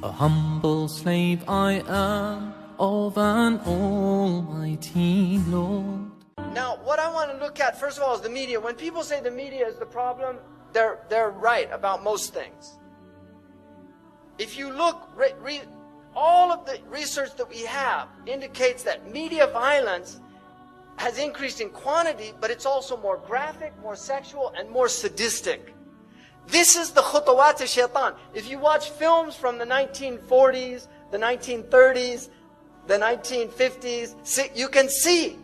A humble slave I am of an almighty Lord. Now, what I want to look at, first of all, is the media. When people say the media is the problem, they're right about most things. If you look, all of the research that we have indicates that media violence has increased in quantity, but it's also more graphic, more sexual, and more sadistic. This is the khutawat of shaitan. If you watch films from the 1940s, the 1930s, the 1950s, you can see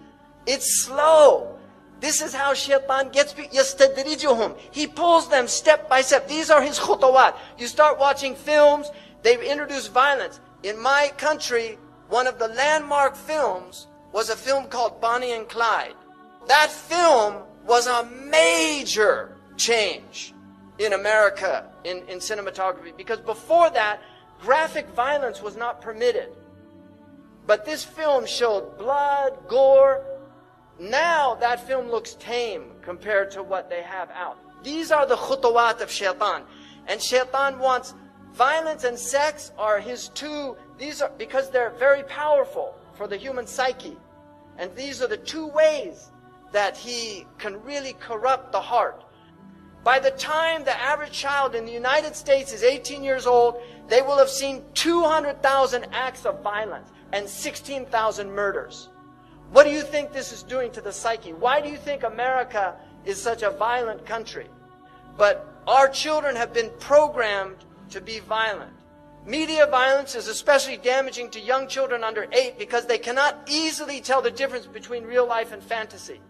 it's slow. This is how shaitan gets people. يَسْتَدْرِجُهُمْ. He pulls them step by step. These are his khutawat. You start watching films, they've introduced violence. In my country, one of the landmark films was a film called Bonnie and Clyde. That film was a major change in America in cinematography, because before that, graphic violence was not permitted. But this film showed blood, gore. Now that film looks tame compared to what they have out. These are the khutawat of shaitan. And shaitan wants violence and sex are his two, these are because they're very powerful for the human psyche. And these are the two ways that he can really corrupt the heart. By the time the average child in the United States is 18 years old, they will have seen 200,000 acts of violence and 16,000 murders. What do you think this is doing to the psyche? Why do you think America is such a violent country? But our children have been programmed to be violent. Media violence is especially damaging to young children under 8 because they cannot easily tell the difference between real life and fantasy.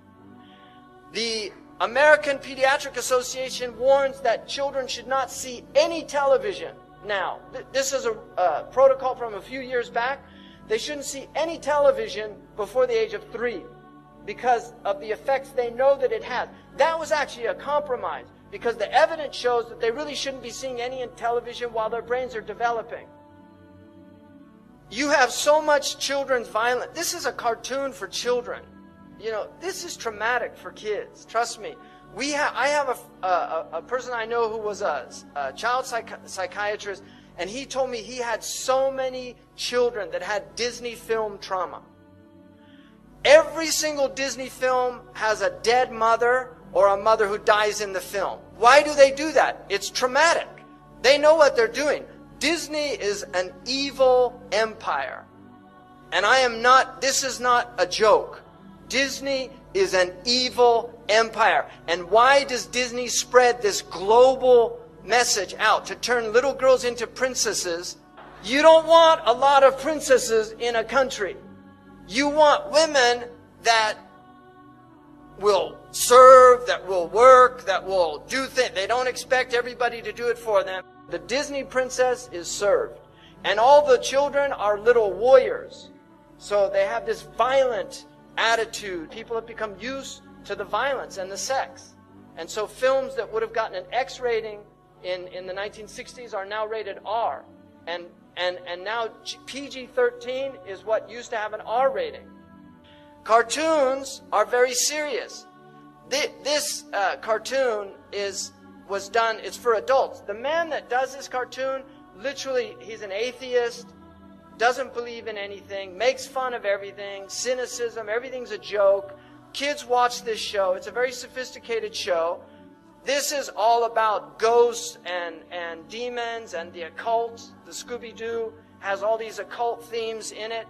The American Pediatric Association warns that children should not see any television now. This is a protocol from a few years back. They shouldn't see any television before the age of 3 because of the effects they know that it has. That was actually a compromise because the evidence shows that they really shouldn't be seeing any television while their brains are developing. You have so much children's violence. This is a cartoon for children. You know, this is traumatic for kids. Trust me. I have a person I know who was a child psychiatrist, and he told me he had so many children that had Disney film trauma. Every single Disney film has a dead mother or a mother who dies in the film. Why do they do that? It's traumatic. They know what they're doing. Disney is an evil empire. And this is not a joke. Disney is an evil empire. And why does Disney spread this global message out to turn little girls into princesses? You don't want a lot of princesses in a country. You want women that will serve, that will work, that will do things. They don't expect everybody to do it for them. The Disney princess is served. And all the children are little warriors. So they have this violent attitude. People have become used to the violence and the sex. And so films that would have gotten an X rating in the 1960s are now rated R. And now PG-13 is what used to have an R rating. Cartoons are very serious. This cartoon was done, it's for adults. The man that does this cartoon, literally, he's an atheist, doesn't believe in anything, makes fun of everything, cynicism, everything's a joke. Kids watch this show. It's a very sophisticated show. This is all about ghosts and demons and the occult. The Scooby-Doo has all these occult themes in it.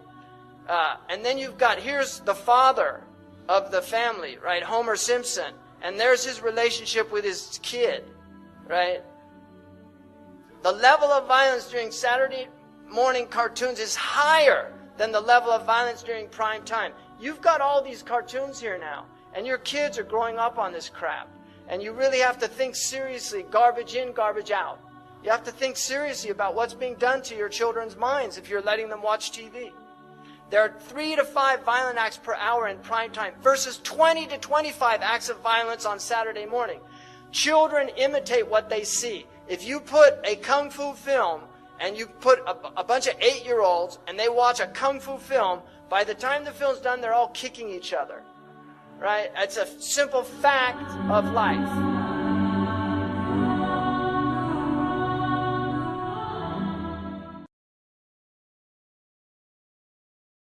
And then here's the father of the family, right? Homer Simpson. And there's his relationship with his kid, right? The level of violence during Saturday morning cartoons is higher than the level of violence during prime time. You've got all these cartoons here now, and your kids are growing up on this crap. And you really have to think seriously, garbage in, garbage out. You have to think seriously about what's being done to your children's minds if you're letting them watch TV. There are 3 to 5 violent acts per hour in prime time versus 20 to 25 acts of violence on Saturday morning. Children imitate what they see. If you put a kung fu film and you put a bunch of 8-year-olds and they watch a kung fu film, by the time the film's done, they're all kicking each other. Right? It's a simple fact of life.